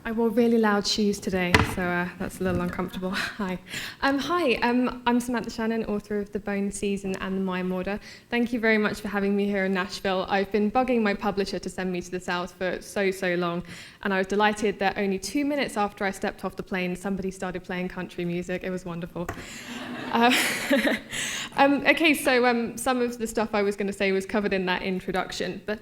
I wore really loud shoes today, so that's a little uncomfortable. Hi. I'm Samantha Shannon, author of The Bone Season and The Mime Order. Thank you very much for having me here in Nashville. I've been bugging my publisher to send me to the South for so long, and I was delighted that only 2 minutes after I stepped off the plane, somebody started playing country music. It was wonderful. Okay, so some of the stuff I was going to say was covered in that introduction, but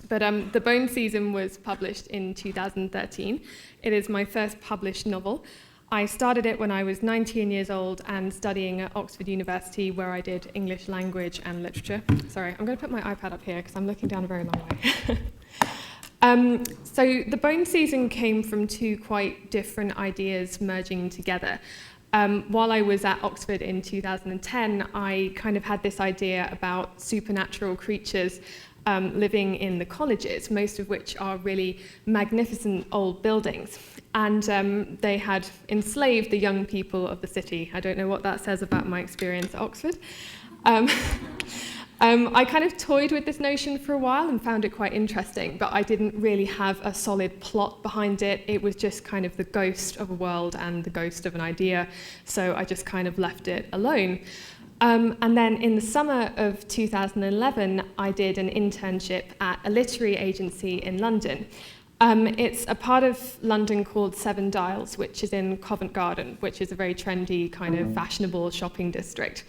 The Bone Season was published in 2013. It is my first published novel. I started it when I was 19 years old and studying at Oxford University, where I did English language and literature. Sorry, I'm going to put my iPad up here because I'm looking down a very long way. So The Bone Season came from two quite different ideas merging together. While I was at Oxford in 2010, I kind of had this idea about supernatural creatures living in the colleges, most of which are really magnificent old buildings. And they had enslaved the young people of the city. I don't know what that says about my experience at Oxford. I kind of toyed with this notion for a while and found it quite interesting, but I didn't really have a solid plot behind it. It was just kind of the ghost of a world and the ghost of an idea, so I just kind of left it alone. And then in the summer of 2011, I did an internship at a literary agency in London. It's a part of London called Seven Dials, which is in Covent Garden, which is a very trendy, kind of fashionable shopping district.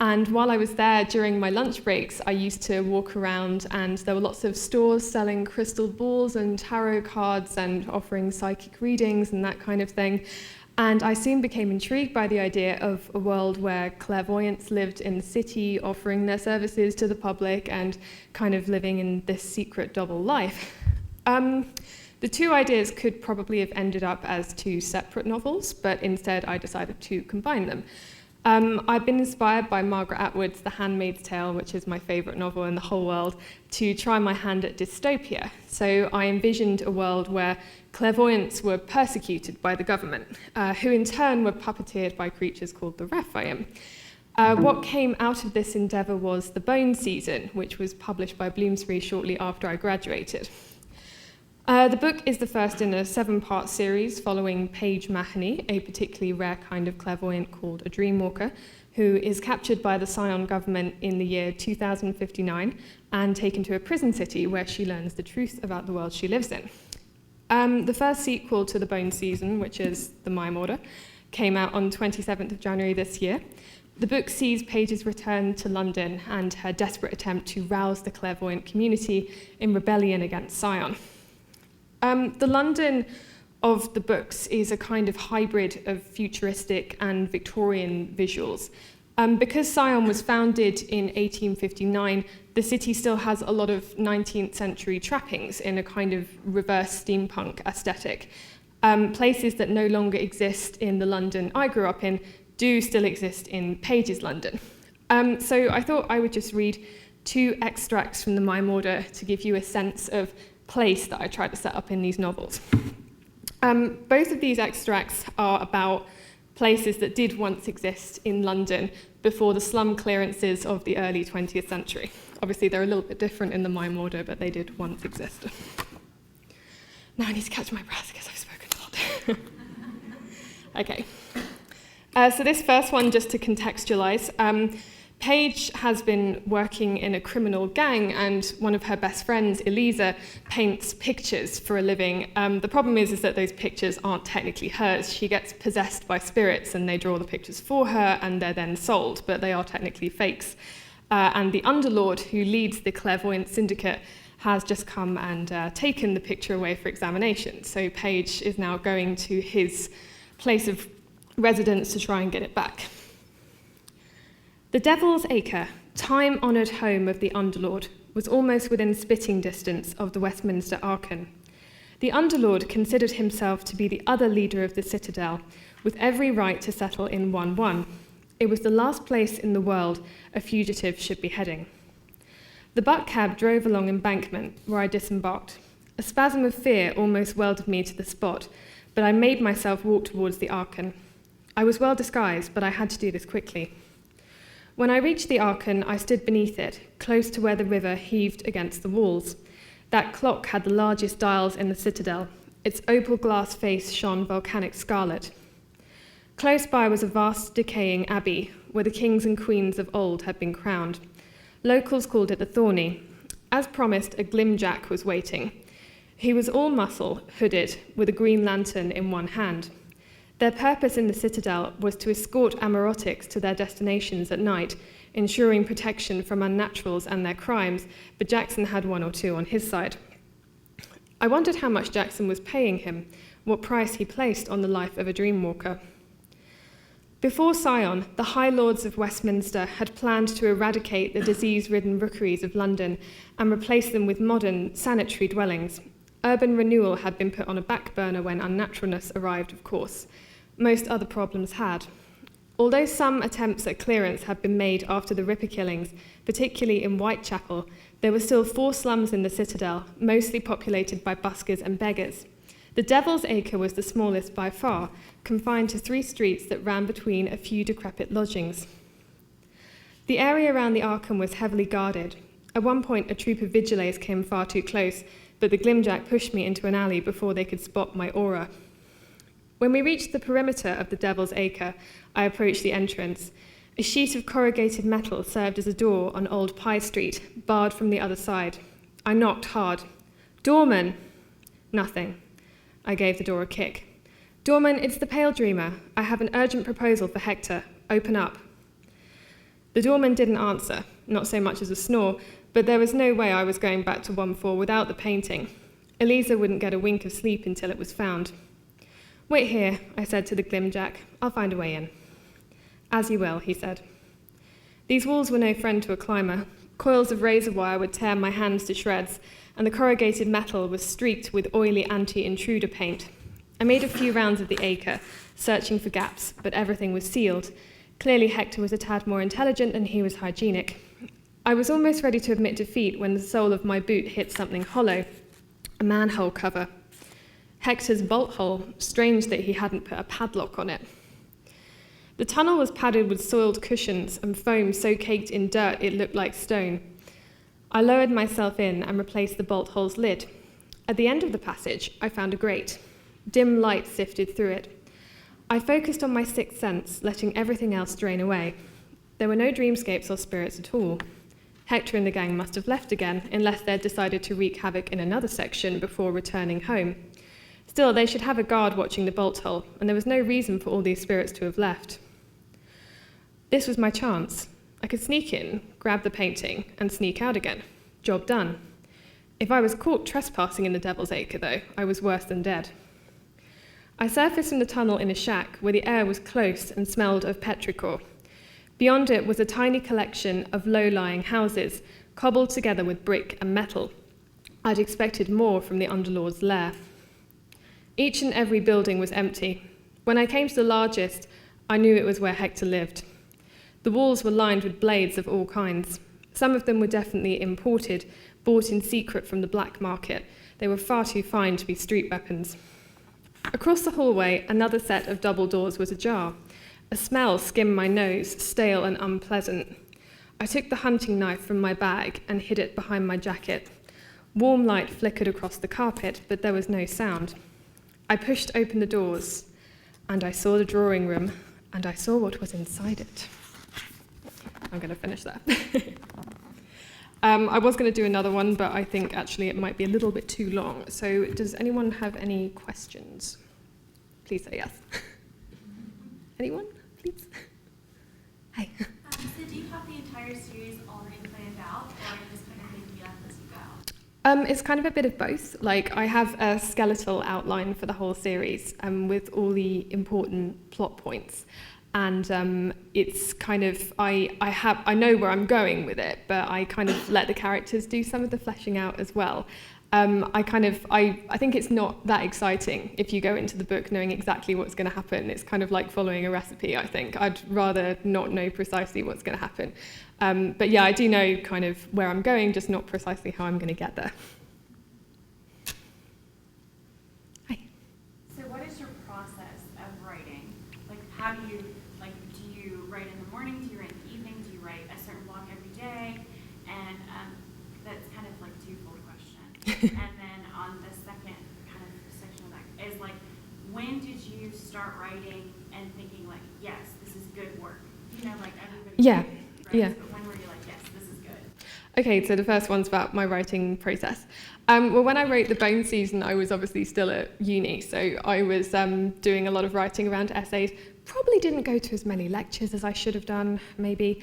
And while I was there, during my lunch breaks, I used to walk around, and there were lots of stores selling crystal balls and tarot cards and offering psychic readings and that kind of thing. And I soon became intrigued by the idea of a world where clairvoyants lived in the city, offering their services to the public and kind of living in this secret double life. The two ideas could probably have ended up as two separate novels, but instead I decided to combine them. I've been inspired by Margaret Atwood's The Handmaid's Tale, which is my favourite novel in the whole world, to try my hand at dystopia. So I envisioned a world where clairvoyants were persecuted by the government, who in turn were puppeteered by creatures called the Rephaim. What came out of this endeavour was The Bone Season, which was published by Bloomsbury shortly after I graduated. The book is the first in a 7-part series following Paige Mahoney, a particularly rare kind of clairvoyant called a dreamwalker, who is captured by the Salon government in the year 2059 and taken to a prison city where she learns the truth about the world she lives in. The first sequel to The Bone Season, which is The Mime Order, came out on 27th of January this year. The book sees Paige's return to London and her desperate attempt to rouse the clairvoyant community in rebellion against Salon. The London of the books is a kind of hybrid of futuristic and Victorian visuals. Because Salon was founded in 1859, the city still has a lot of 19th century trappings in a kind of reverse steampunk aesthetic. Places that no longer exist in the London I grew up in do still exist in Paige's London. So I thought I would just read two extracts from the Mime Order to give you a sense of place that I tried to set up in these novels. Both of these extracts are about places that did once exist in London before the slum clearances of the early 20th century. Obviously, they're a little bit different in the Mime Order, but they did once exist. Now I need to catch my breath because I've spoken a lot. Okay. So this first one, just to contextualize, Paige has been working in a criminal gang, and one of her best friends, Eliza, paints pictures for a living. The problem is that those pictures aren't technically hers. She gets possessed by spirits, and they draw the pictures for her, and they're then sold, but they are technically fakes. And the underlord who leads the clairvoyant syndicate has just come and taken the picture away for examination. So Paige is now going to his place of residence to try and get it back. The Devils Acre, time-honoured home of the underlord, was almost within spitting distance of the Westminster Archon. The underlord considered himself to be the other leader of the citadel, with every right to settle in 1-1. It was the last place in the world a fugitive should be heading. The buck cab drove along Embankment, where I disembarked. A spasm of fear almost welded me to the spot, but I made myself walk towards the Archon. I was well disguised, but I had to do this quickly. When I reached the Archon, I stood beneath it, close to where the river heaved against the walls. That clock had the largest dials in the citadel, Its opal glass face shone volcanic scarlet. Close by was a vast decaying abbey, where the kings and queens of old had been crowned. Locals called it the Thorny. As promised, a glimjack was waiting. He was all muscle, hooded, with a green lantern in one hand. Their purpose in the citadel was to escort Amarotics to their destinations at night, ensuring protection from unnaturals and their crimes, but Jackson had one or two on his side. I wondered how much Jackson was paying him, what price he placed on the life of a dreamwalker. Before Sion, the High Lords of Westminster had planned to eradicate the disease-ridden rookeries of London and replace them with modern, sanitary dwellings. Urban renewal had been put on a back burner when unnaturalness arrived, of course. Most other problems had. Although some attempts at clearance had been made after the Ripper killings, particularly in Whitechapel, there were still 4 slums in the citadel, mostly populated by buskers and beggars. The Devils Acre was the smallest by far, confined to 3 streets that ran between a few decrepit lodgings. The area around the Arkham was heavily guarded. At one point, a troop of vigiles came far too close, but the glimjack pushed me into an alley before they could spot my aura. When we reached the perimeter of the Devil's Acre, I approached the entrance. A sheet of corrugated metal served as a door on Old Pie Street, barred from the other side. I knocked hard. "Doorman!" Nothing. I gave the door a kick. "Doorman, it's the Pale Dreamer. I have an urgent proposal for Hector. Open up." The doorman didn't answer, not so much as a snore, but there was no way I was going back to 1-4 without the painting. Eliza wouldn't get a wink of sleep until it was found. "Wait here," I said to the glimjack. "I'll find a way in." "As you will," he said. These walls were no friend to a climber. Coils of razor wire would tear my hands to shreds, and the corrugated metal was streaked with oily anti-intruder paint. I made a few rounds of the acre, searching for gaps, but everything was sealed. Clearly Hector was a tad more intelligent than he was hygienic. I was almost ready to admit defeat when the sole of my boot hit something hollow, a manhole cover. Hector's bolt hole, strange that he hadn't put a padlock on it. The tunnel was padded with soiled cushions and foam so caked in dirt it looked like stone. I lowered myself in and replaced the bolt hole's lid. At the end of the passage, I found a grate. Dim light sifted through it. I focused on my sixth sense, letting everything else drain away. There were no dreamscapes or spirits at all. Hector and the gang must have left again, unless they'd decided to wreak havoc in another section before returning home. Still, they should have a guard watching the bolt hole, and there was no reason for all these spirits to have left. This was my chance. I could sneak in, grab the painting, and sneak out again. Job done. If I was caught trespassing in the Devil's Acre, though, I was worse than dead. I surfaced in the tunnel in a shack where the air was close and smelled of petrichor. Beyond it was a tiny collection of low-lying houses, cobbled together with brick and metal. I'd expected more from the Underlord's lair. Each and every building was empty. When I came to the largest, I knew it was where Hector lived. The walls were lined with blades of all kinds. Some of them were definitely imported, bought in secret from the black market. They were far too fine to be street weapons. Across the hallway, another set of double doors was ajar. A smell skimmed my nose, stale and unpleasant. I took the hunting knife from my bag and hid it behind my jacket. Warm light flickered across the carpet, but there was no sound. I pushed open the doors, and I saw the drawing room, and I saw what was inside it. I'm going to finish that. I was going to do another one, but I think actually it might be a little bit too long. So does anyone have any questions? Please say yes. Anyone, please? Hi. So do you have the entire series already planned out, or are you just kind of making it up as you go? It's kind of a bit of both. Like, I have a skeletal outline for the whole series with all the important plot points. And it's kind of, I know where I'm going with it, but I kind of let the characters do some of the fleshing out as well. I think it's not that exciting if you go into the book knowing exactly what's going to happen. It's kind of like following a recipe, I think. I'd rather not know precisely what's going to happen. But yeah, I do know kind of where I'm going, just not precisely how I'm going to get there. Hi. So what is your process of writing? Like, how do you write in the morning? Do you write in the evening? Do you write a certain block every day? And that's kind of like a twofold question. And then on the second kind of section of that Yeah, right? yeah. But when were you like, yes, this is good? Okay, so the first one's about my writing process. Well, when I wrote The Bone Season, I was obviously still at uni, so I was doing a lot of writing around essays. Probably didn't go to as many lectures as I should have done, maybe.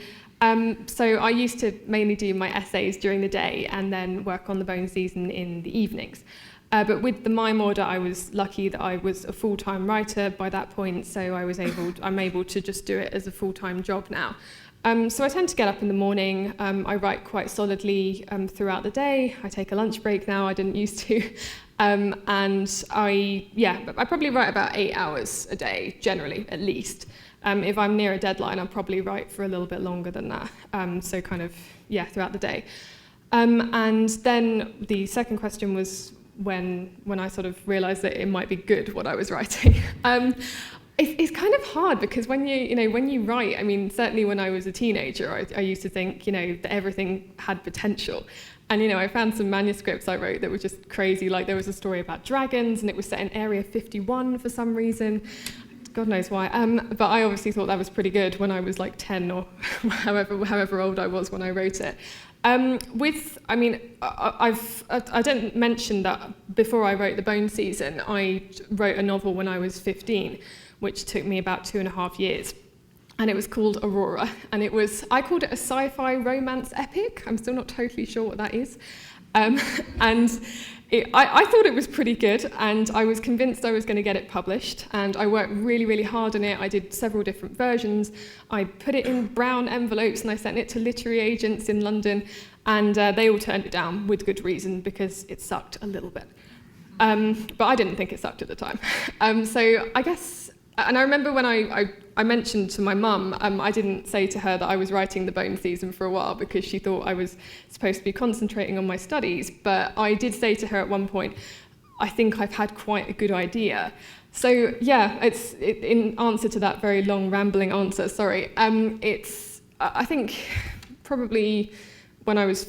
So I used to mainly do my essays during the day and then work on The Bone Season in the evenings. But with the mime order, I was lucky that I was a full-time writer by that point, so I'm able to just do it as a full-time job now. So I tend to get up in the morning. I write quite solidly throughout the day. I take a lunch break now. I didn't used to. And I probably write about 8 hours a day, generally, at least. If I'm near a deadline, I'll probably write for a little bit longer than that. So kind of, throughout the day. And then the second question was when I sort of realised that it might be good what I was writing. It's kind of hard because when you write, I mean, certainly when I was a teenager, I used to think, that everything had potential. And, I found some manuscripts I wrote that were just crazy. Like there was a story about dragons and it was set in Area 51 for some reason. God knows why. But I obviously thought that was pretty good when I was like 10 or however old I was when I wrote it. I didn't mention that before I wrote The Bone Season, I wrote a novel when I was 15, which took me about 2.5 years. And it was called Aurora. And I called it a sci-fi romance epic. I'm still not totally sure what that is. I thought it was pretty good, and I was convinced I was going to get it published, and I worked really, really hard on it. I did several different versions. I put it in brown envelopes, and I sent it to literary agents in London, and they all turned it down with good reason, because it sucked a little bit. But I didn't think it sucked at the time. So I guess, and I remember when I mentioned to my mum, I didn't say to her that I was writing The Bone Season for a while because she thought I was supposed to be concentrating on my studies, but I did say to her at one point, I think I've had quite a good idea. So yeah, in answer to that very long rambling answer, sorry, I think probably when I was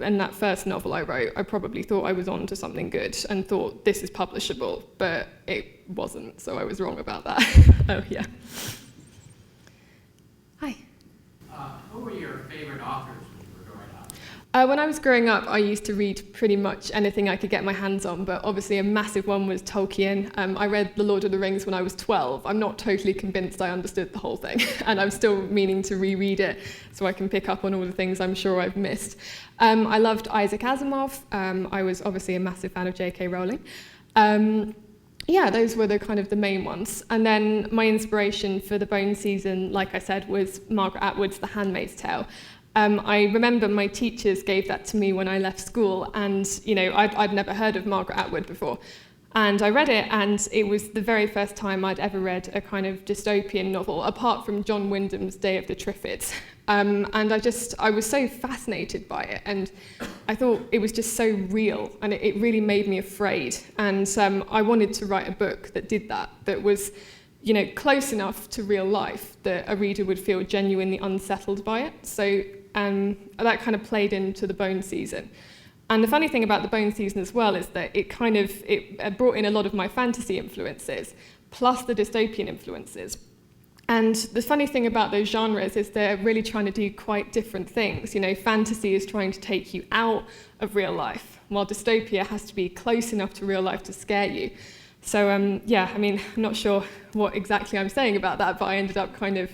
in that first novel I wrote, I probably thought I was on to something good and thought this is publishable, but it wasn't, so I was wrong about that. Oh yeah. Hi. Who were your favorite authors when you were growing up? When I was growing up, I used to read pretty much anything I could get my hands on, but obviously a massive one was Tolkien. I read The Lord of the Rings when I was 12. I'm not totally convinced I understood the whole thing, and I'm still meaning to reread it so I can pick up on all the things I'm sure I've missed. I loved Isaac Asimov. I was obviously a massive fan of J.K. Rowling. Those were the kind of the main ones. And then my inspiration for The Bone Season, like I said, was Margaret Atwood's The Handmaid's Tale. I remember my teachers gave that to me when I left school, and I'd never heard of Margaret Atwood before. And I read it, and it was the very first time I'd ever read a kind of dystopian novel, apart from John Wyndham's Day of the Triffids. And I was so fascinated by it, and I thought it was just so real, and it really made me afraid. And I wanted to write a book that did that was, close enough to real life that a reader would feel genuinely unsettled by it. So that kind of played into The Bone Season. And the funny thing about The Bone Season as well is that it brought in a lot of my fantasy influences, plus the dystopian influences. And the funny thing about those genres is they're really trying to do quite different things. Fantasy is trying to take you out of real life, while dystopia has to be close enough to real life to scare you. So I'm not sure what exactly I'm saying about that, but I ended up kind of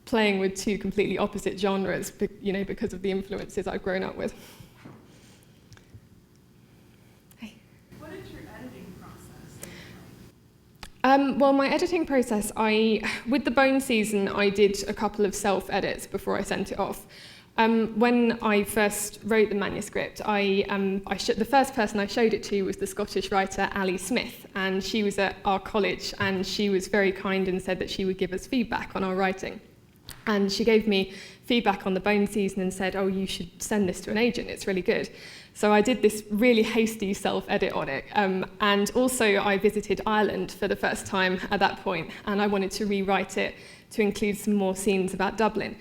playing with two completely opposite genres, because of the influences I've grown up with. What is your editing process like? Well, my editing process, with The Bone Season, I did a couple of self-edits before I sent it off. When I first wrote the manuscript, the first person I showed it to was the Scottish writer Ali Smith, and she was at our college, and she was very kind and said that she would give us feedback on our writing. And she gave me feedback on The Bone Season and said, oh, you should send this to an agent, it's really good. So I did this really hasty self-edit on it. And also I visited Ireland for the first time at that point, and I wanted to rewrite it to include some more scenes about Dublin.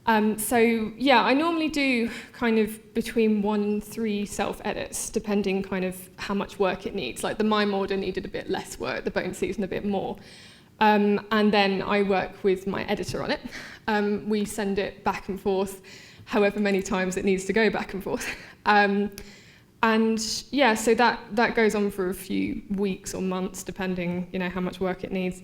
I normally do kind of between 1 and 3 self-edits, depending kind of how much work it needs. Like the mime order needed a bit less work, The Bone Season a bit more. And then I work with my editor on it. We send it back and forth, however many times it needs to go back and forth. And yeah, so that goes on for a few weeks or months, depending, how much work it needs.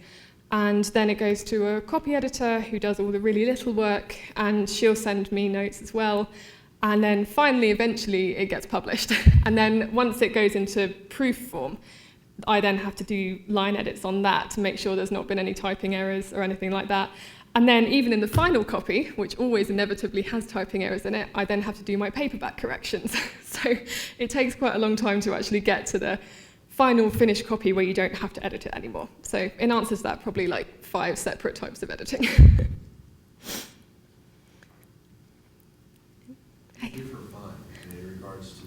And then it goes to a copy editor who does all the really little work, and she'll send me notes as well. And then finally, eventually, it gets published. And then once it goes into proof form, I then have to do line edits on that to make sure there's not been any typing errors or anything like that. And then even in the final copy, which always inevitably has typing errors in it, I then have to do my paperback corrections. So it takes quite a long time to actually get to the final finished copy where you don't have to edit it anymore. So in answer to that, probably like 5 separate types of editing. Hey. Do for fun, and in regards to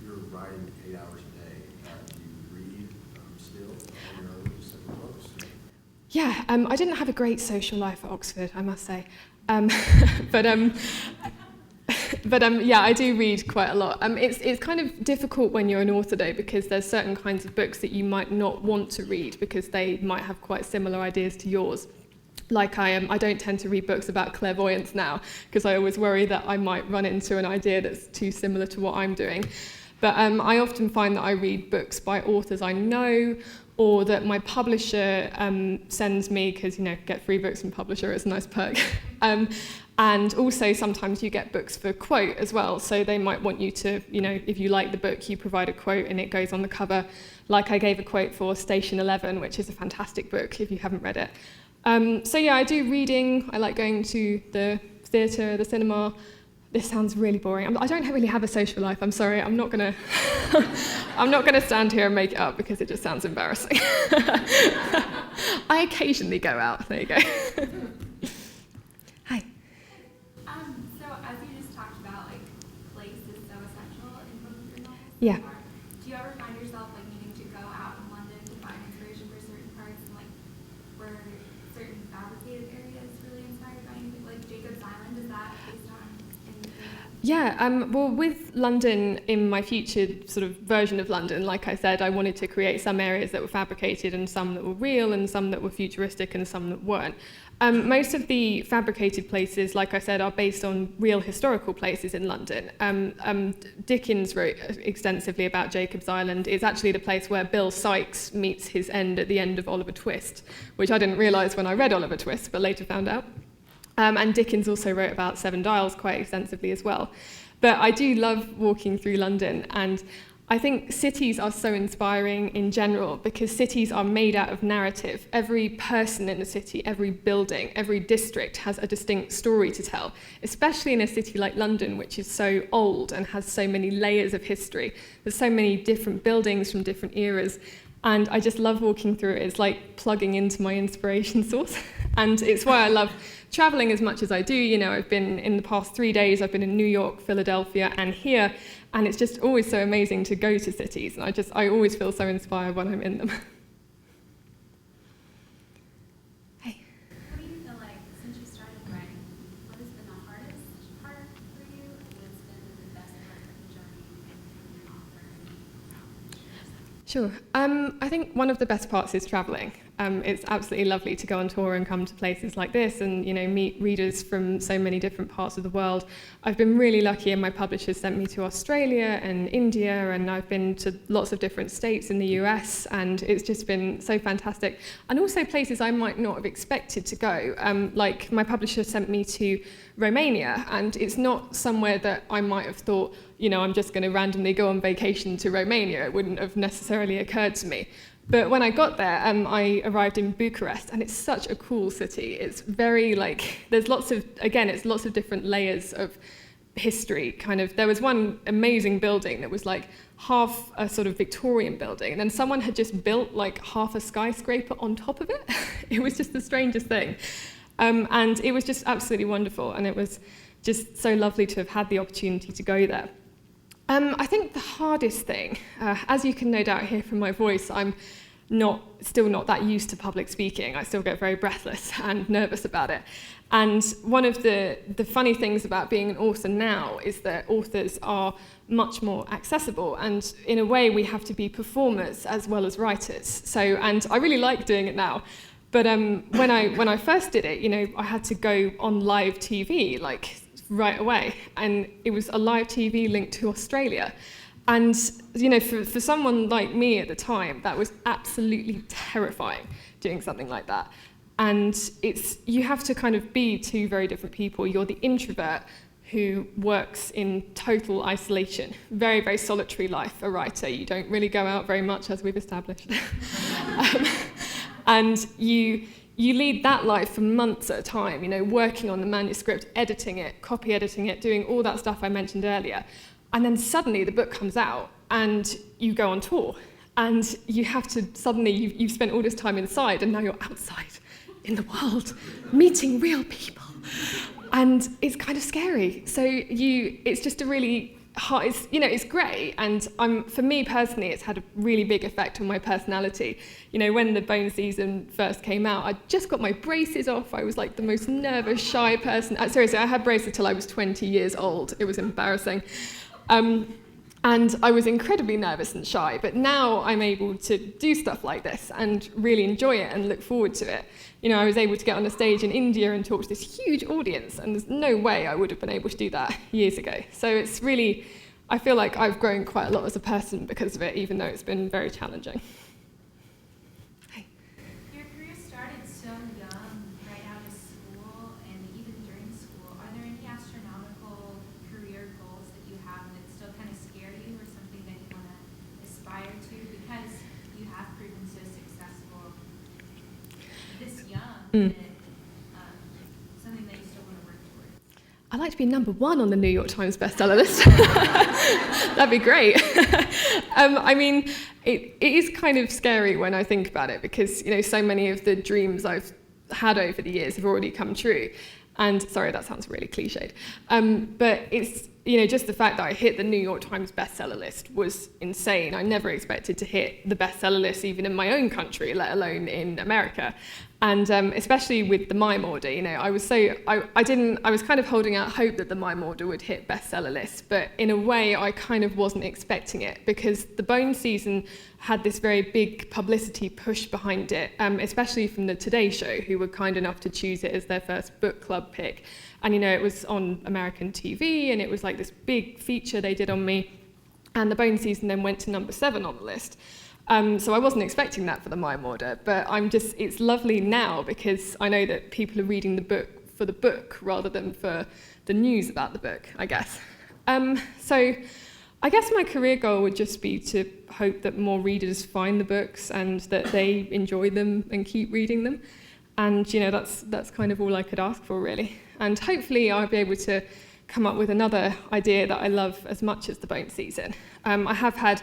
your writing 8 hours a day, do you read still on your own separate books? Yeah, I didn't have a great social life at Oxford, I must say. But yeah, I do read quite a lot. It's kind of difficult when you're an author though, because there's certain kinds of books that you might not want to read because they might have quite similar ideas to yours. Like I don't tend to read books about clairvoyance now because I always worry that I might run into an idea that's too similar to what I'm doing. But I often find that I read books by authors I know, or that my publisher sends me, because get free books from publisher is a nice perk. And also sometimes you get books for quote as well, so they might want you to, if you like the book, you provide a quote and it goes on the cover. Like I gave a quote for Station 11, which is a fantastic book if you haven't read it. So yeah, I do reading. I like going to the theatre, the cinema. This sounds really boring. I don't really have a social life. I'm sorry. I'm not gonna stand here and make it up because it just sounds embarrassing. I occasionally go out. There you go. Hi. So as you just talked about, like, place is so essential in both of your novels. Yeah. Do you ever find yourself like needing to go out in London to find inspiration for certain parts, and like were certain fabricated areas really inspired by anything? Like Jacob's Island, is that based on anything? Yeah, well, with London, in my future sort of version of London, like I said, I wanted to create some areas that were fabricated and some that were real and some that were futuristic and some that weren't. Most of the fabricated places, like I said, are based on real historical places in London. Dickens wrote extensively about Jacob's Island. It's actually the place where Bill Sikes meets his end at the end of Oliver Twist, which I didn't realise when I read Oliver Twist, but later found out. And Dickens also wrote about Seven Dials quite extensively as well. But I do love walking through London, and I think cities are so inspiring in general because cities are made out of narrative. Every person in a city, every building, every district has a distinct story to tell, especially in a city like London, which is so old and has so many layers of history. There's so many different buildings from different eras. And I just love walking through it. It's like plugging into my inspiration source. And it's why I love traveling as much as I do. I've been, in the past 3 days, I've been in New York, Philadelphia, and here. And it's just always so amazing to go to cities. And I always feel so inspired when I'm in them. Hey. What do you feel like, since you started writing, what has been the hardest part for you, and what's been the best part of the journey in being an author? Sure. I think one of the best parts is traveling. It's absolutely lovely to go on tour and come to places like this and meet readers from so many different parts of the world. I've been really lucky, and my publishers sent me to Australia and India, and I've been to lots of different states in the US, and it's just been so fantastic. And also places I might not have expected to go. Like my publisher sent me to Romania, and it's not somewhere that I might have thought, I'm just going to randomly go on vacation to Romania. It wouldn't have necessarily occurred to me. But when I got there, I arrived in Bucharest, and it's such a cool city. It's very there's lots of different layers of history. There was one amazing building that was like half a sort of Victorian building, and then someone had just built like half a skyscraper on top of it. It was just the strangest thing. And it was just absolutely wonderful, and it was just so lovely to have had the opportunity to go there. I think the hardest thing, as you can no doubt hear from my voice, I'm still not that used to public speaking. I still get very breathless and nervous about it. And one of the funny things about being an author now is that authors are much more accessible, and in a way we have to be performers as well as writers. And I really like doing it now. But when I first did it, I had to go on live TV like right away, and it was a live TV linked to Australia. And for someone like me at the time, that was absolutely terrifying, doing something like that. And you have to kind of be two very different people. You're the introvert who works in total isolation, very, very solitary life, a writer. You don't really go out very much, as we've established. And you lead that life for months at a time, working on the manuscript, editing it, copy editing it, doing all that stuff I mentioned earlier. And then suddenly the book comes out and you go on tour. And you have to suddenly, you've spent all this time inside and now you're outside in the world, meeting real people. And it's kind of scary. So it's just a really hard, it's great. And for me personally, it's had a really big effect on my personality. When the Bone season first came out, I just got my braces off. I was like the most nervous, shy person. Seriously, I had braces till I was 20 years old. It was embarrassing. And I was incredibly nervous and shy, but now I'm able to do stuff like this and really enjoy it and look forward to it. I was able to get on a stage in India and talk to this huge audience, and there's no way I would have been able to do that years ago. So it's really, I feel like I've grown quite a lot as a person because of it, even though it's been very challenging. Hey. Your career started so young, right out of school, and even during school. Are there any astronomical career goals that you have that still kind of scare you, or something that you want to aspire to, because you have proven so successful this young, that, something that you still want to work toward? I'd like to be number 1 on the New York Times bestseller list. That'd be great. It is kind of scary when I think about it, because so many of the dreams I've had over the years have already come true. And sorry, that sounds really cliched. But it's just the fact that I hit the New York Times bestseller list was insane. I never expected to hit the bestseller list even in my own country, let alone in America. And especially with the Mime Order, I was kind of holding out hope that the Mime Order would hit bestseller lists, but in a way I kind of wasn't expecting it, because the Bone season had this very big publicity push behind it, especially from the Today Show, who were kind enough to choose it as their first book club pick. And it was on American TV, and it was like this big feature they did on me. And the Bone season then went to number 7 on the list. So I wasn't expecting that for the Mime Order, but it's lovely now because I know that people are reading the book for the book rather than for the news about the book, I guess. So I guess my career goal would just be to hope that more readers find the books and that they enjoy them and keep reading them. And that's kind of all I could ask for, really. And hopefully I'll be able to come up with another idea that I love as much as the Bone season. I have had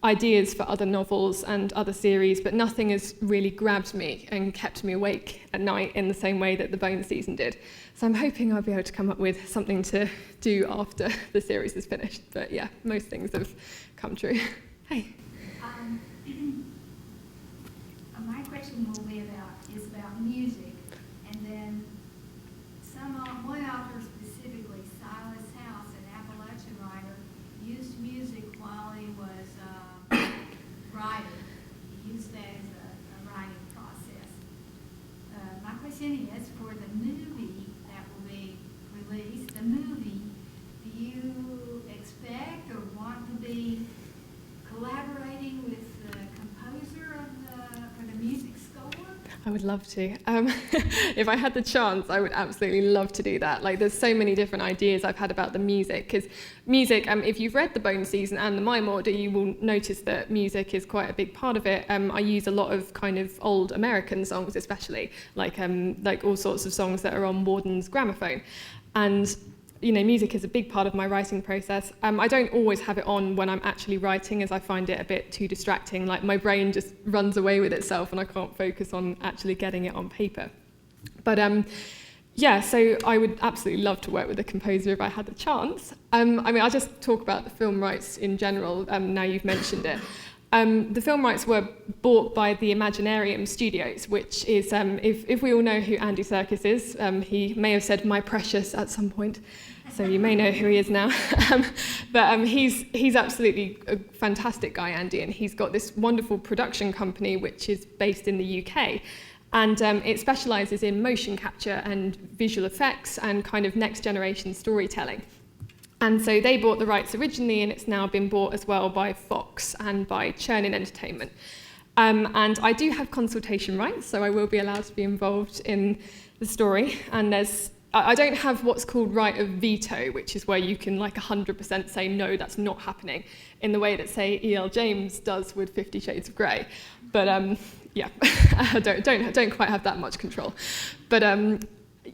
ideas for other novels and other series, but nothing has really grabbed me and kept me awake at night in the same way that the Bone season did. So I'm hoping I'll be able to come up with something to do after the series is finished. But yeah, most things have come true. Hey. My question will be about music, and then one author specifically, Silas House, an Appalachian writer, used music while he was writing. He used that as a writing process. My question is, for the movie that will be released, the movie, do you expect or want to be collaborating with the composer for the music score? I would love to. If I had the chance, I would absolutely love to do that. Like, there's so many different ideas I've had about the music, because music, if you've read the Bone season and the Mime Order, you will notice that music is quite a big part of it. I use a lot of kind of old American songs, especially, like all sorts of songs that are on Warden's gramophone. And music is a big part of my writing process. I don't always have it on when I'm actually writing, as I find it a bit too distracting. Like, my brain just runs away with itself and I can't focus on actually getting it on paper. But yeah, so I would absolutely love to work with a composer if I had the chance. I'll just talk about the film rights in general, now you've mentioned it. The film rights were bought by the Imaginarium Studios, which is, if we all know who Andy Serkis is, he may have said "my precious" at some point, so you may know who he is now. But he's absolutely a fantastic guy, Andy, and he's got this wonderful production company which is based in the UK. And it specialises in motion capture and visual effects and kind of next generation storytelling. And so they bought the rights originally, and it's now been bought as well by Fox and by Chernin Entertainment. And I do have consultation rights, so I will be allowed to be involved in the story. And I don't have what's called right of veto, which is where you can like 100% say, no, that's not happening, in the way that, say, E.L. James does with 50 Shades of Grey. But yeah, I don't quite have that much control. But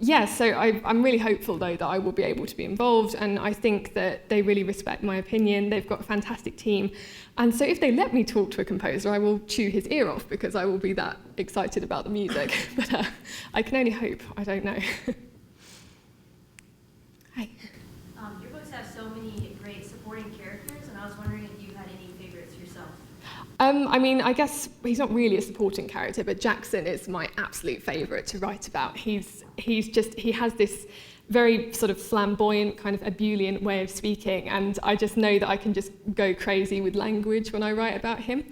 yeah, so I'm really hopeful, though, that I will be able to be involved, and I think that they really respect my opinion. They've got a fantastic team. And so if they let me talk to a composer, I will chew his ear off, because I will be that excited about the music. But I can only hope. I don't know. Hi. Your books have so many great supporting characters, and I was wondering if you had any favorites yourself. I mean, I guess he's not really a supporting character, but Jackson is my absolute favourite to write about. He has this very sort of flamboyant, kind of ebullient way of speaking, and I just know that I can just go crazy with language when I write about him.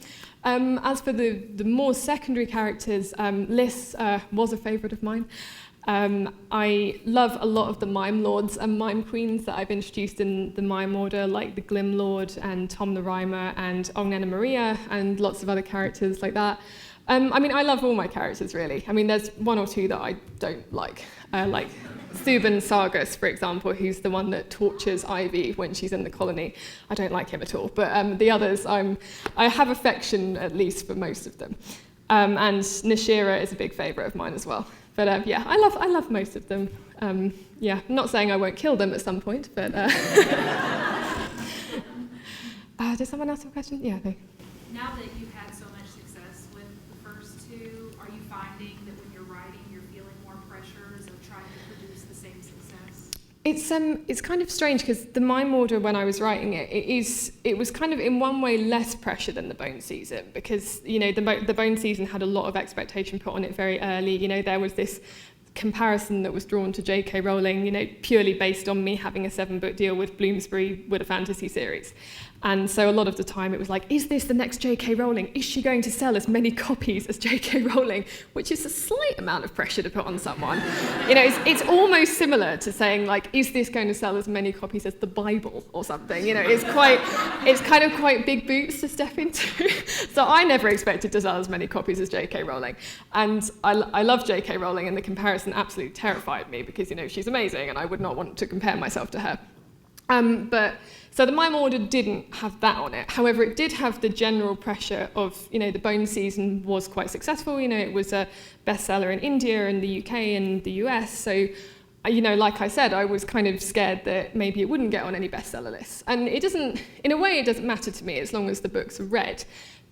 As for the more secondary characters, Liz was a favourite of mine. I love a lot of the mime lords and mime queens that I've introduced in the mime order, like the Glim Lord and Tom the Rhymer and Ognena Maria and lots of other characters like that. I mean, I love all my characters, really. I mean, there's one or two that I don't like Thuban Sargus, for example, who's the one that tortures Ivy when she's in the colony. I don't like him at all. But the others, I have affection, at least, for most of them. And Nashira is a big favourite of mine as well. But yeah, I love most of them. Yeah, I'm not saying I won't kill them at some point, but... does someone else have a question? Yeah, no. Now that you've had so much success with the first two, are you finding that when you're writing, you're feeling more pressures of trying to produce the same success? It's kind of strange, because the mime order, when I was writing it, it was kind of in one way less pressure than the Bone season, because the Bone season had a lot of expectation put on it very early. There was this comparison that was drawn to J.K. Rowling, purely based on me having a 7-book deal with Bloomsbury with a fantasy series. And so a lot of the time it was like, is this the next J.K. Rowling? Is she going to sell as many copies as J.K. Rowling? Which is a slight amount of pressure to put on someone. It's almost similar to saying, like, is this going to sell as many copies as the Bible or something? It's kind of quite big boots to step into. So I never expected to sell as many copies as J.K. Rowling. And I love J.K. Rowling, and the comparison absolutely terrified me, because, she's amazing, and I would not want to compare myself to her. So the mime order didn't have that on it. However, it did have the general pressure of, the Bone season was quite successful. It was a bestseller in India and the UK and the US. So, like I said, I was kind of scared that maybe it wouldn't get on any bestseller lists. And in a way, it doesn't matter to me as long as the books are read.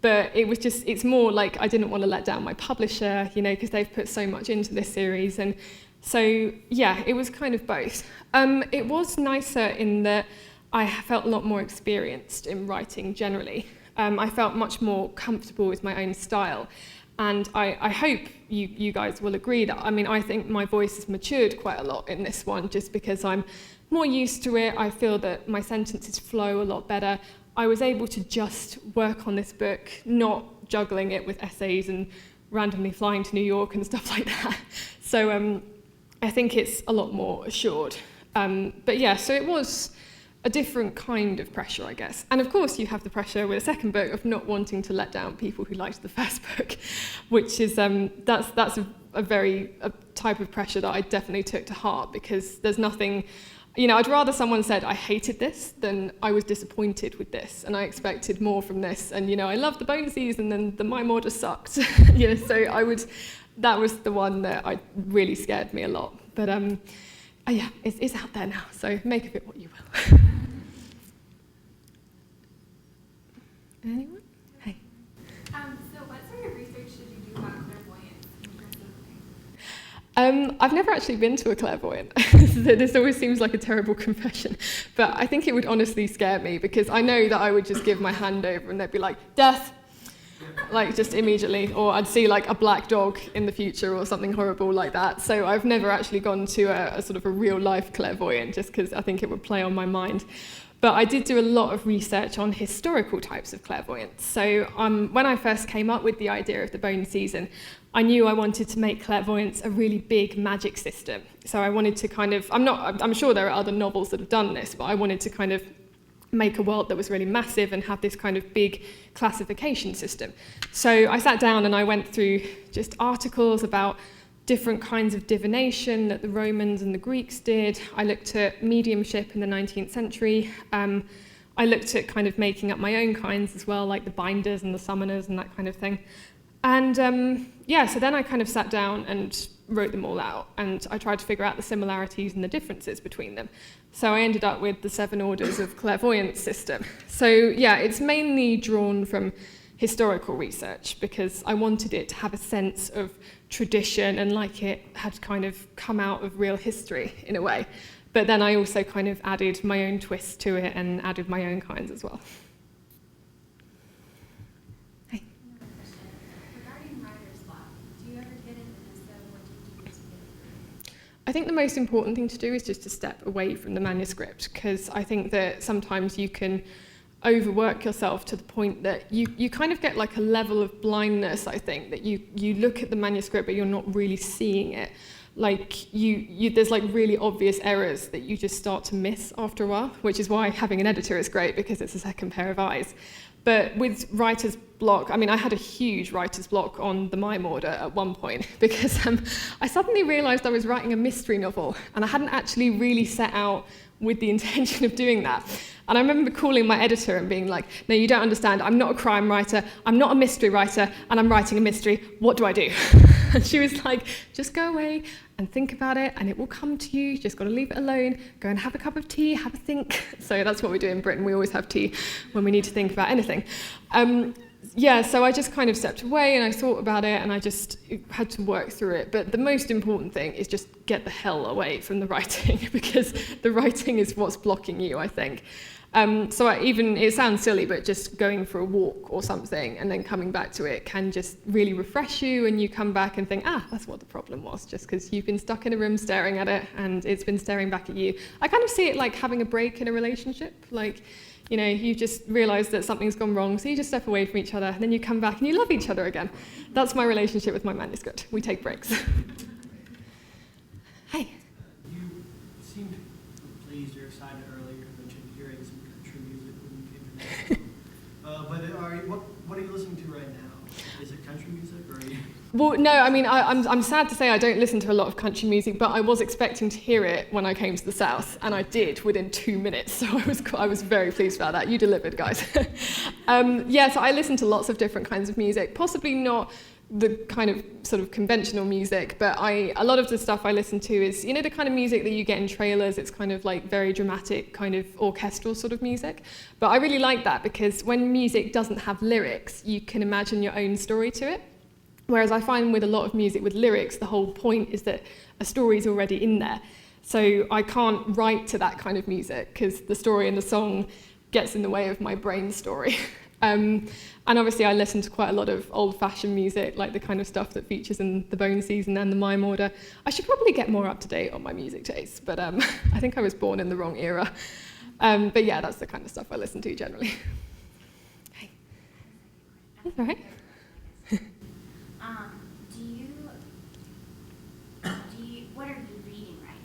But it's more like I didn't want to let down my publisher, because they've put so much into this series. And so, yeah, it was kind of both. It was nicer in that I felt a lot more experienced in writing generally. I felt much more comfortable with my own style. And I hope you guys will agree that, I think my voice has matured quite a lot in this one, just because I'm more used to it. I feel that my sentences flow a lot better. I was able to just work on this book, not juggling it with essays and randomly flying to New York and stuff like that. So I think it's a lot more assured. But yeah, so it was a different kind of pressure, I guess. And of course, you have the pressure with a second book of not wanting to let down people who liked the first book, which is that's a type of pressure that I definitely took to heart, because there's nothing, I'd rather someone said I hated this than I was disappointed with this and I expected more from this. And I loved the Bone season and the mime order sucked. So that was the one that really scared me a lot. But yeah, it's out there now, so make of it what you will. Anyone? Hey. So what sort of research did you do about clairvoyance in terms of I've never actually been to a clairvoyant. This always seems like a terrible confession, but I think it would honestly scare me, because I know that I would just give my hand over and they'd be like, death, like just immediately, or I'd see like a black dog in the future or something horrible like that. So I've never actually gone to a sort of a real life clairvoyant, just because I think it would play on my mind. But I did do a lot of research on historical types of clairvoyance. So when I first came up with the idea of the bone season, I knew I wanted to make clairvoyance a really big magic system. So I wanted to kind of, I'm sure there are other novels that have done this, but I wanted to kind of make a world that was really massive and have this kind of big classification system. So I sat down and I went through just articles about different kinds of divination that the Romans and the Greeks did. I looked at mediumship in the 19th century. I looked at kind of making up my own kinds as well, like the binders and the summoners and that kind of thing. And so then I kind of sat down and wrote them all out, and I tried to figure out the similarities and the differences between them. So I ended up with the 7 orders of clairvoyance system. So yeah, it's mainly drawn from historical research because I wanted it to have a sense of tradition and like it had kind of come out of real history in a way. But then I also kind of added my own twist to it and added my own kinds as well. Hey. Another question. Regarding writer's block, do you ever get it, and if so, what do you do to get it through? I think the most important thing to do is just to step away from the manuscript, because I think that sometimes you can overwork yourself to the point that you kind of get like a level of blindness, I think, that you look at the manuscript but you're not really seeing it. Like there's like really obvious errors that you just start to miss after a while, which is why having an editor is great because it's a second pair of eyes. But with writer's block, I mean, I had a huge writer's block on the Mime order at one point because I suddenly realised I was writing a mystery novel and I hadn't actually really set out with the intention of doing that. And I remember calling my editor and being like, no, you don't understand, I'm not a crime writer, I'm not a mystery writer, and I'm writing a mystery, what do I do? And she was like, just go away and think about it and it will come to you, you just got to leave it alone, go and have a cup of tea, have a think. So that's what we do in Britain, we always have tea when we need to think about anything. So I just kind of stepped away and I thought about it and I just had to work through it. But the most important thing is just get the hell away from the writing because the writing is what's blocking you, I think. It sounds silly, but just going for a walk or something and then coming back to it can just really refresh you and you come back and think, that's what the problem was, just because you've been stuck in a room staring at it and it's been staring back at you. I kind of see it like having a break in a relationship, like, you know, you just realise that something's gone wrong, so you just step away from each other, and then you come back and you love each other again. That's my relationship with my manuscript. We take breaks. Hey. You seemed pleased or excited earlier. You mentioned hearing some country music when you came to Nashville. What are you listening to right now? Is it country music or are you... Well, no, I mean, I'm sad to say I don't listen to a lot of country music, but I was expecting to hear it when I came to the South, and I did within 2 minutes, so I was very pleased about that. You delivered, guys. So I listen to lots of different kinds of music, possibly not the kind of sort of conventional music, but a lot of the stuff I listen to is, you know, the kind of music that you get in trailers. It's kind of like very dramatic, kind of orchestral sort of music. But I really like that because when music doesn't have lyrics, you can imagine your own story to it. Whereas I find with a lot of music with lyrics, the whole point is that a story is already in there. So I can't write to that kind of music because the story in the song gets in the way of my brain story. And obviously I listen to quite a lot of old-fashioned music, like the kind of stuff that features in the Bone Season and the Mime Order. I should probably get more up-to-date on my music taste, but I think I was born in the wrong era. But yeah, that's the kind of stuff I listen to generally. Hey. That's all right. What are you reading right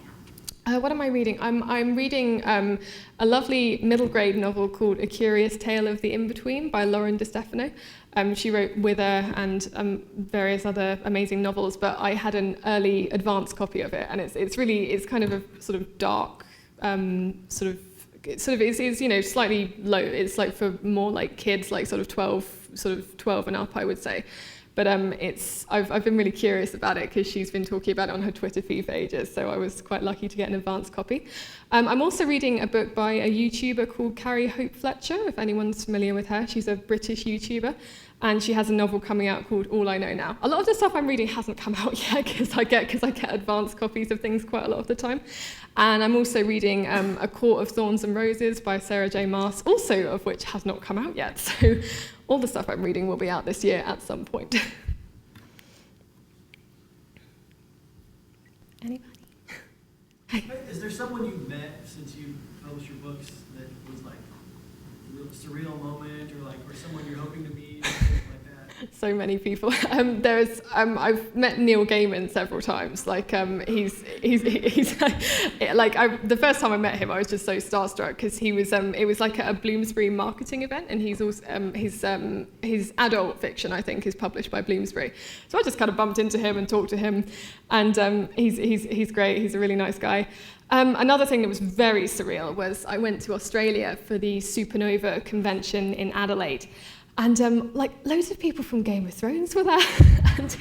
now? What am I reading? I'm reading a lovely middle grade novel called A Curious Tale of the In-Between by Lauren DeStefano. She wrote Wither and various other amazing novels, but I had an early advance copy of it, and it's kind of a sort of dark it's you know, slightly low. It's like for more like kids, like sort of 12 and up, I would say. But I've been really curious about it because she's been talking about it on her Twitter feed for ages, so I was quite lucky to get an advance copy. I'm also reading a book by a YouTuber called Carrie Hope Fletcher, if anyone's familiar with her. She's a British YouTuber, and she has a novel coming out called All I Know Now. A lot of the stuff I'm reading hasn't come out yet because I get advance copies of things quite a lot of the time. And I'm also reading A Court of Thorns and Roses by Sarah J. Maas, also of which has not come out yet. So all the stuff I'm reading will be out this year at some point. Anybody? Hey. Is there someone you've met since you published your books that was like a real surreal moment, or someone you're hoping to meet, or something like that? So many people. I've met Neil Gaiman several times. The first time I met him, I was just so starstruck because he was. It was like a Bloomsbury marketing event, and he's also his adult fiction, I think, is published by Bloomsbury. So I just kind of bumped into him and talked to him, and he's great. He's a really nice guy. Another thing that was very surreal was I went to Australia for the Supernova convention in Adelaide. And loads of people from Game of Thrones were there. And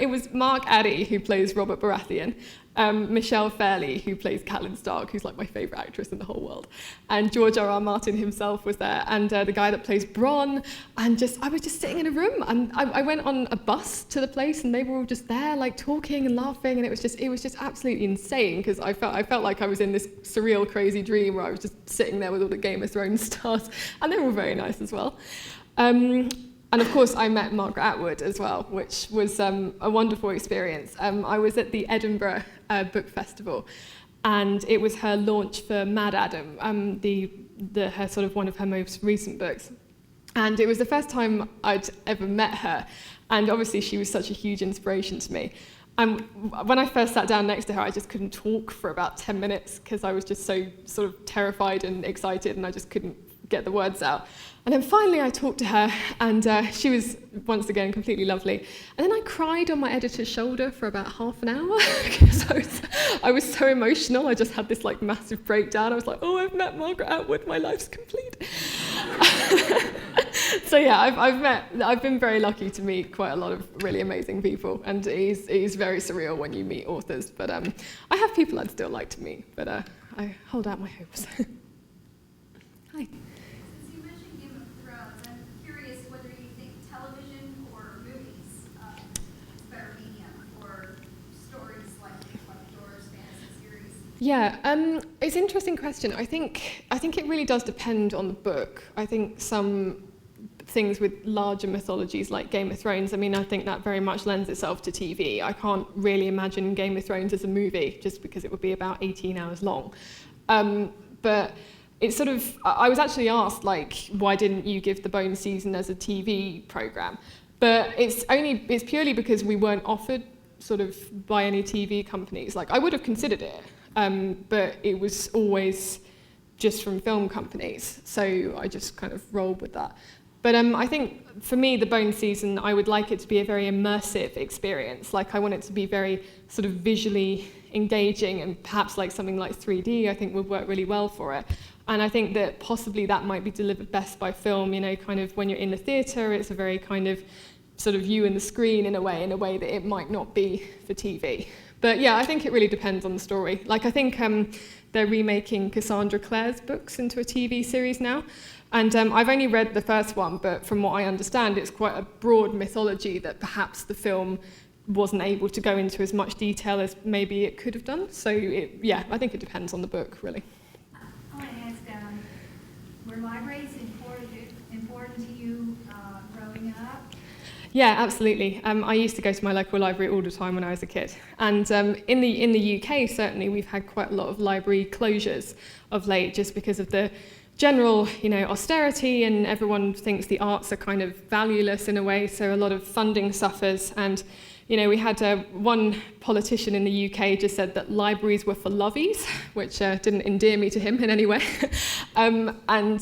it was Mark Addy, who plays Robert Baratheon, Michelle Fairley, who plays Catelyn Stark, who's like my favourite actress in the whole world, and George R.R. Martin himself was there, and the guy that plays Bronn, and I was just sitting in a room, and I went on a bus to the place, and they were all just there, like talking and laughing, and it was just absolutely insane, because I felt like I was in this surreal, crazy dream where I was just sitting there with all the Game of Thrones stars, and they were all very nice as well. And of course, I met Margaret Atwood as well, which was a wonderful experience. I was at the Edinburgh Book Festival, and it was her launch for Mad Adam, her sort of one of her most recent books. And it was the first time I'd ever met her, and obviously she was such a huge inspiration to me. And when I first sat down next to her, I just couldn't talk for about 10 minutes because I was just so sort of terrified and excited, and I just couldn't get the words out. And then finally I talked to her, and she was once again completely lovely. And then I cried on my editor's shoulder for about half an hour because I was so emotional. I just had this like massive breakdown. I was like, oh, I've met Margaret Atwood, my life's complete. So yeah, I've been very lucky to meet quite a lot of really amazing people, and it is very surreal when you meet authors. But I have people I'd still like to meet, but I hold out my hopes. Hi. Yeah, it's an interesting question. I think it really does depend on the book. I think some things with larger mythologies like Game of Thrones, I think that very much lends itself to TV. I can't really imagine Game of Thrones as a movie just because it would be about 18 hours long. But it's sort of, I was actually asked, why didn't you give The Bone season as a TV programme? But it's purely because we weren't offered sort of by any TV companies. I would have considered it. But it was always just from film companies, so I just kind of rolled with that. But I think for me, The Bone season, I would like it to be a very immersive experience. I want it to be very sort of visually engaging, and perhaps something like 3D I think would work really well for it. And I think that possibly that might be delivered best by film, kind of when you're in the theatre, it's a very kind of sort of you and the screen in a way that it might not be for TV. But yeah, I think it really depends on the story. I think they're remaking Cassandra Clare's books into a TV series now. And I've only read the first one, but from what I understand, it's quite a broad mythology that perhaps the film wasn't able to go into as much detail as maybe it could have done. So yeah, I think it depends on the book, really. I want to ask, were libraries important to you growing up? Yeah, absolutely. I used to go to my local library all the time when I was a kid. And in the UK, certainly, we've had quite a lot of library closures of late just because of the general, austerity, and everyone thinks the arts are kind of valueless in a way, so a lot of funding suffers. And we had one politician in the UK just said that libraries were for lovies, which didn't endear me to him in any way. And I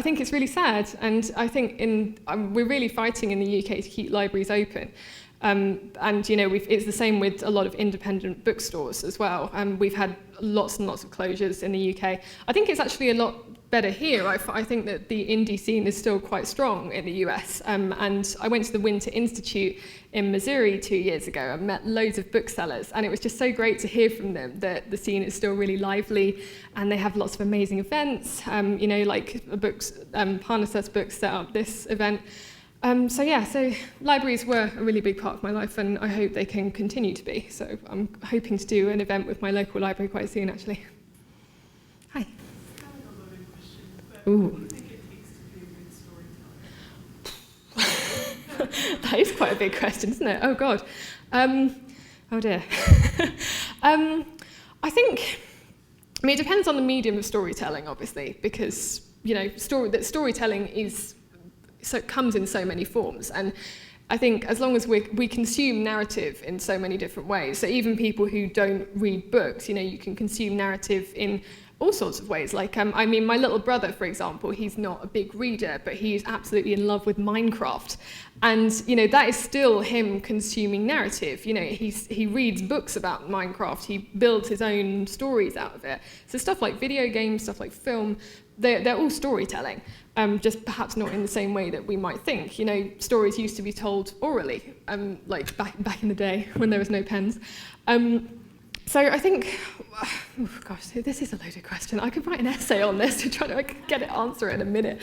think it's really sad. And I think we're really fighting in the UK to keep libraries open. And it's the same with a lot of independent bookstores as well. We've had lots and lots of closures in the UK. I think it's actually a lot better here. I think that the indie scene is still quite strong in the US. And I went to the Winter Institute in Missouri 2 years ago and met loads of booksellers, and it was just so great to hear from them that the scene is still really lively, and they have lots of amazing events. Parnassus Books set up this event. So libraries were a really big part of my life, and I hope they can continue to be. So I'm hoping to do an event with my local library quite soon, actually. Hi. It's kind of a loaded question, but Ooh. what do you think it takes to be a good storyteller? That is quite a big question, isn't it? Oh, God. Oh, dear. I think I mean, it depends on the medium of storytelling, obviously, because, you know, storytelling is, so it comes in so many forms. And I think as long as we consume narrative in so many different ways, so even people who don't read books, you know, you can consume narrative in all sorts of ways. Like, I mean, my little brother, for example, he's not a big reader, but he's absolutely in love with Minecraft. And, you know, that is still him consuming narrative. You know, he reads books about Minecraft, he builds his own stories out of it. So stuff like video games, stuff like film, they're all storytelling, just perhaps not in the same way that we might think. You know, stories used to be told orally, like back in the day when there was no pens. So I think, oh gosh, this is a loaded question. I could write an essay on this to try to get it answer it in a minute.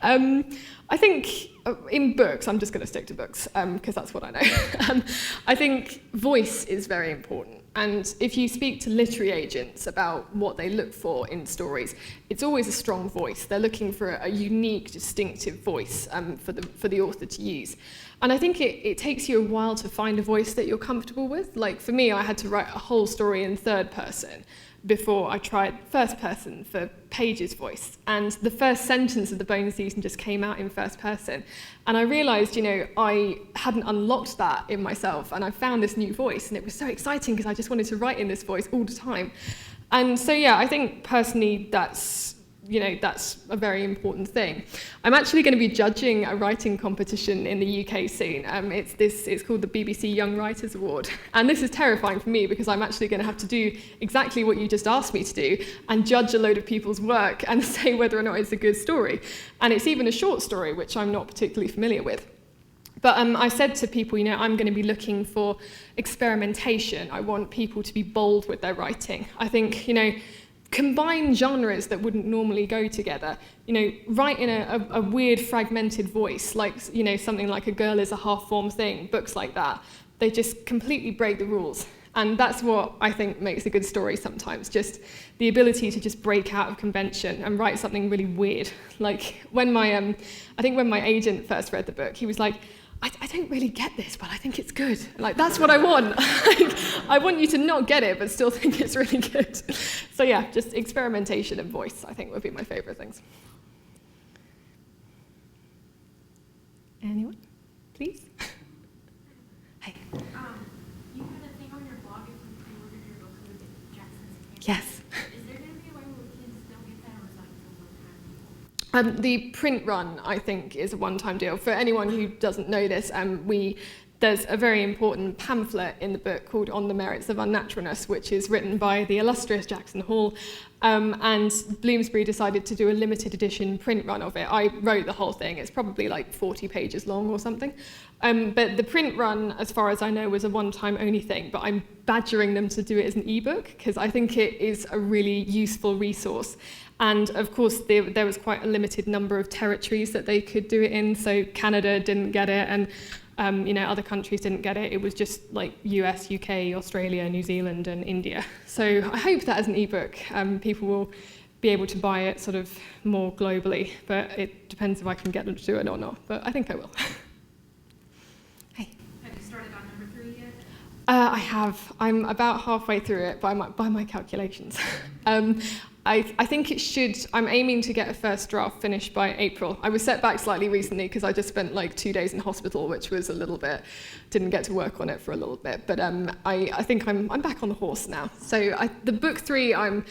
I think in books, I'm just going to stick to books because that's what I know. I think voice is very important. And if you speak to literary agents about what they look for in stories, it's always a strong voice. They're looking for a unique, distinctive voice for the author to use. And I think it takes you a while to find a voice that you're comfortable with. Like for me, I had to write a whole story in third person before I tried first person for Paige's voice. And the first sentence of the bonus season just came out in first person. And I realized, you know, I hadn't unlocked that in myself, and I found this new voice, and it was so exciting because I just wanted to write in this voice all the time. And so, yeah, I think personally that's a very important thing. I'm actually going to be judging a writing competition in the UK soon. It's called the BBC Young Writers Award. And this is terrifying for me because I'm actually going to have to do exactly what you just asked me to do and judge a load of people's work and say whether or not it's a good story. And it's even a short story, which I'm not particularly familiar with. But I said to people, you know, I'm going to be looking for experimentation. I want people to be bold with their writing. I think, you know, combine genres that wouldn't normally go together. You know, write in a weird fragmented voice, like, you know, something like A Girl Is a Half-Formed Thing, books like that. They just completely break the rules. And that's what I think makes a good story sometimes, just the ability to just break out of convention and write something really weird. Like when I think when my agent first read the book, he was like, I don't really get this, but I think it's good. Like, that's what I want. I want you to not get it, but still think it's really good. So yeah, just experimentation and voice, I think, would be my favorite things. Anyone? Please? Hey. You had a thing on your blog if you pre-ordered your book with Jackson's. Yes. Is there going to be a way where kids don't get that, or is that a one-time deal? The print run, I think, is a one-time deal. For anyone who doesn't know this, there's a very important pamphlet in the book called On the Merits of Unnaturalness, which is written by the illustrious Jackson Hall, and Bloomsbury decided to do a limited edition print run of it. I wrote the whole thing. It's probably like 40 pages long or something. But the print run, as far as I know, was a one-time only thing, but I'm badgering them to do it as an ebook because I think it is a really useful resource. And of course, there was quite a limited number of territories that they could do it in. So Canada didn't get it, and other countries didn't get it. It was just like US, UK, Australia, New Zealand, and India. So I hope that as an ebook, people will be able to buy it sort of more globally. But it depends if I can get them to do it or not. But I think I will. Hey. Have you started on number 3 yet? I have. I'm about halfway through it by my calculations. I think it should, I'm aiming to get a first draft finished by April. I was set back slightly recently because I just spent like 2 days in hospital, which was a little bit, didn't get to work on it for a little bit. But I think I'm back on the horse now. So the book 3, I'm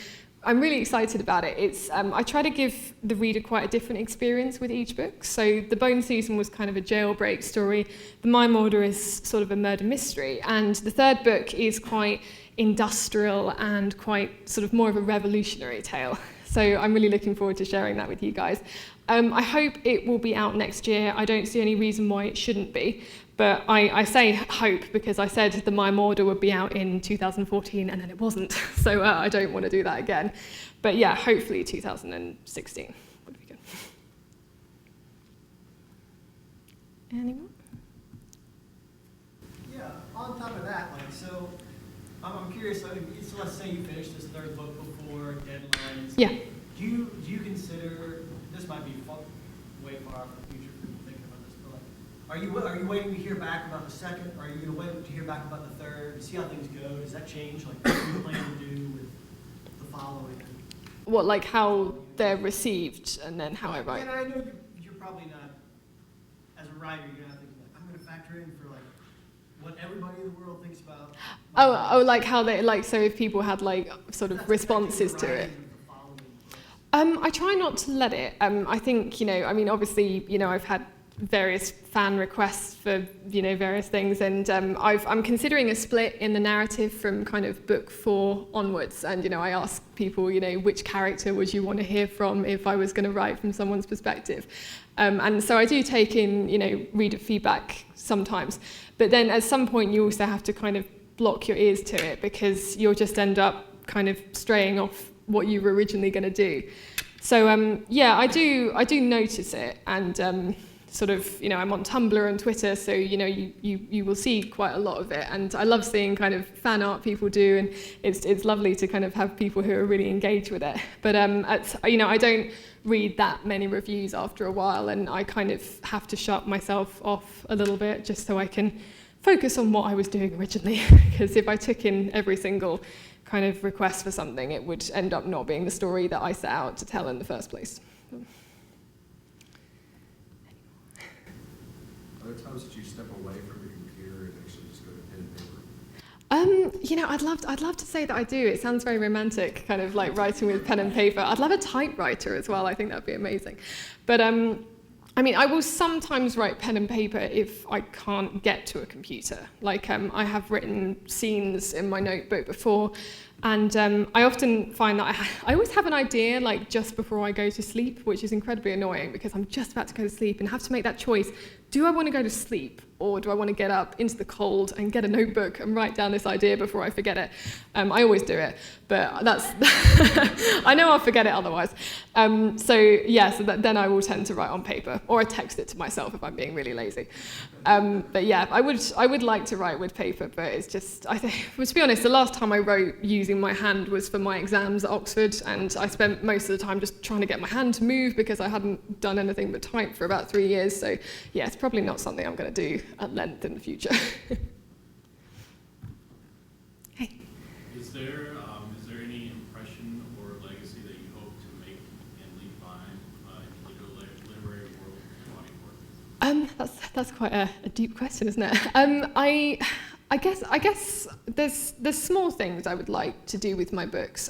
really excited about it. It's I try to give the reader quite a different experience with each book. So the Bone Season was kind of a jailbreak story. The Mime Order is sort of a murder mystery. And the third book is quite industrial and quite sort of more of a revolutionary tale. So I'm really looking forward to sharing that with you guys. I hope it will be out next year. I don't see any reason why it shouldn't be. But I say hope because I said the Mime Order would be out in 2014 and then it wasn't. So I don't want to do that again. But yeah, hopefully 2016 would be good. Anyone? Yeah, on top of that, so I'm curious, so let's say you finish this third book before deadlines. Yeah. Do you consider, this might be way far out in the future for you thinking about this, but like, are you waiting to hear back about the second? Or are you going to wait to hear back about the third? See how things go? Does that change? Like, what do you plan to do with the following. What, like how they're received and then how I write? And I know you're probably not, as a writer, you're not thinking like, I'm going to factor in for like what everybody in the world thinks about. Oh, like how they, like, so if people had like sort of responses to it. I try not to let it. I think, I mean, obviously, I've had various fan requests for, various things, and I'm considering a split in the narrative from kind of book 4 onwards, and, I ask people, which character would you want to hear from if I was going to write from someone's perspective? And so I do take in, reader feedback sometimes, but then at some point you also have to kind of block your ears to it, because you'll just end up kind of straying off what you were originally going to do. So yeah, I do notice it, and sort of, I'm on Tumblr and Twitter, so you will see quite a lot of it, and I love seeing kind of fan art people do, and it's lovely to kind of have people who are really engaged with it. But I don't read that many reviews after a while, and I kind of have to shut myself off a little bit just so I can focus on what I was doing originally. Because if I took in every single kind of request for something, it would end up not being the story that I set out to tell in the first place. Other times that you step away from the computer and actually just go to pen and paper? I'd love to say that I do. It sounds very romantic, kind of like writing with pen and paper. I'd love a typewriter as well. I think that'd be amazing. But I mean, I will sometimes write pen and paper if I can't get to a computer. Like I have written scenes in my notebook before, and I often find that I always have an idea like just before I go to sleep, which is incredibly annoying because I'm just about to go to sleep and have to make that choice. Do I want to go to sleep, or do I want to get up into the cold and get a notebook and write down this idea before I forget it? I always do it, but that's I know I'll forget it otherwise. Then I will tend to write on paper, or I text it to myself if I'm being really lazy. But yeah, I would like to write with paper, but it's just, I think, to be honest, the last time I wrote using my hand was for my exams at Oxford, and I spent most of the time just trying to get my hand to move because I hadn't done anything but type for about 3 years. So yeah, it's probably not something I'm going to do at length in the future. Hey. Is there any impression or legacy that you hope to make and leave behind in the literary world and body work? That's quite a deep question, isn't it? I guess there's small things I would like to do with my books.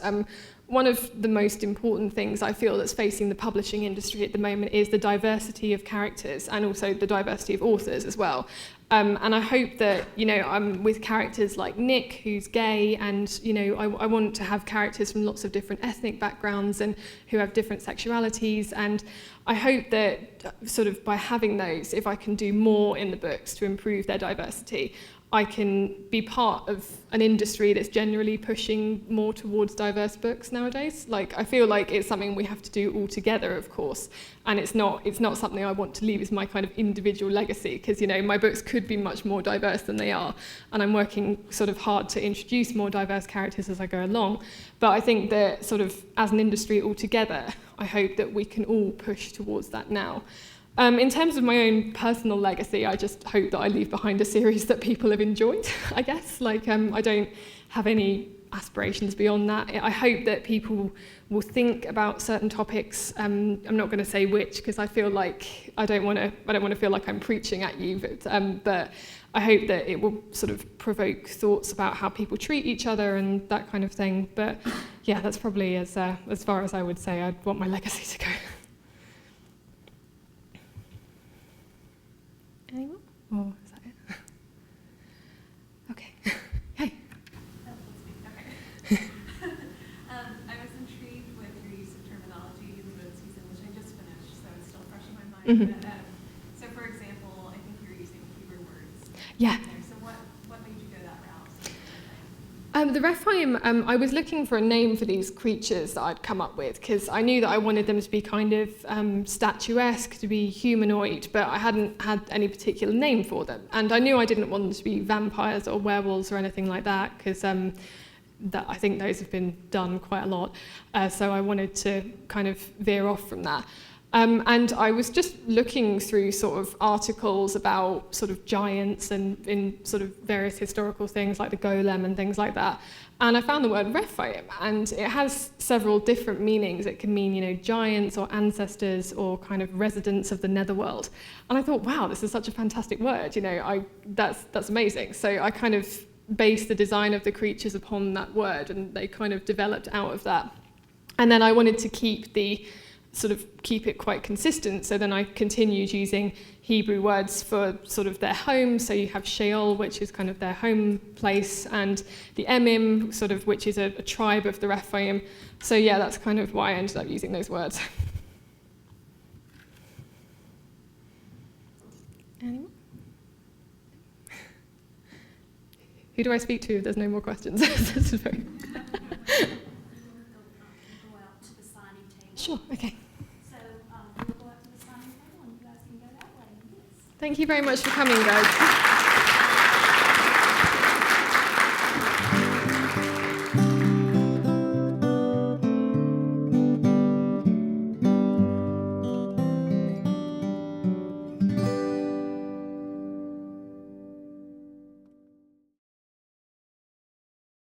One of the most important things I feel that's facing the publishing industry at the moment is the diversity of characters, and also the diversity of authors as well. And I hope that, I'm with characters like Nick, who's gay, and, I want to have characters from lots of different ethnic backgrounds and who have different sexualities. And I hope that sort of by having those, if I can do more in the books to improve their diversity, I can be part of an industry that's generally pushing more towards diverse books nowadays. Like, I feel like it's something we have to do all together, of course, and it's not something I want to leave as my kind of individual legacy, because, my books could be much more diverse than they are, and I'm working sort of hard to introduce more diverse characters as I go along. But I think that sort of as an industry altogether, I hope that we can all push towards that now. In terms of my own personal legacy, I just hope that I leave behind a series that people have enjoyed, I guess. Like, I don't have any aspirations beyond that. I hope that people will think about certain topics. I'm not going to say which, because I feel like I don't want to feel like I'm preaching at you, but I hope that it will sort of provoke thoughts about how people treat each other and that kind of thing. But yeah, that's probably as far as I would say I'd want my legacy to go. Anyone? Or is that it? Okay. Hey. Okay. I was intrigued with your use of terminology in the book season, which I just finished, so it's still fresh in my mind. Mm-hmm. But, so, for example, I think you're using keyword words. Yeah. So what made you go that route? The Rephaim, I was looking for a name for these creatures that I'd come up with, because I knew that I wanted them to be kind of statuesque, to be humanoid, but I hadn't had any particular name for them. And I knew I didn't want them to be vampires or werewolves or anything like that, because I think those have been done quite a lot. So I wanted to kind of veer off from that. And I was just looking through sort of articles about sort of giants and in sort of various historical things like the golem and things like that. And I found the word Rephaim, and it has several different meanings. It can mean, you know, giants or ancestors or kind of residents of the netherworld. And I thought, wow, this is such a fantastic word. You know, that's amazing. So I kind of based the design of the creatures upon that word, and they kind of developed out of that. And then I wanted to keep it quite consistent. So then I continued using Hebrew words for sort of their home. So you have Sheol, which is kind of their home place, and the Emim, sort of, which is a tribe of the Rephaim. So yeah, that's kind of why I ended up using those words. Anyone? Who do I speak to if there's no more questions? This is very... Go out to the signing table. Sure, okay. So we'll go out to the signing table and you guys can go that way. Yes. Thank you very much for coming, guys.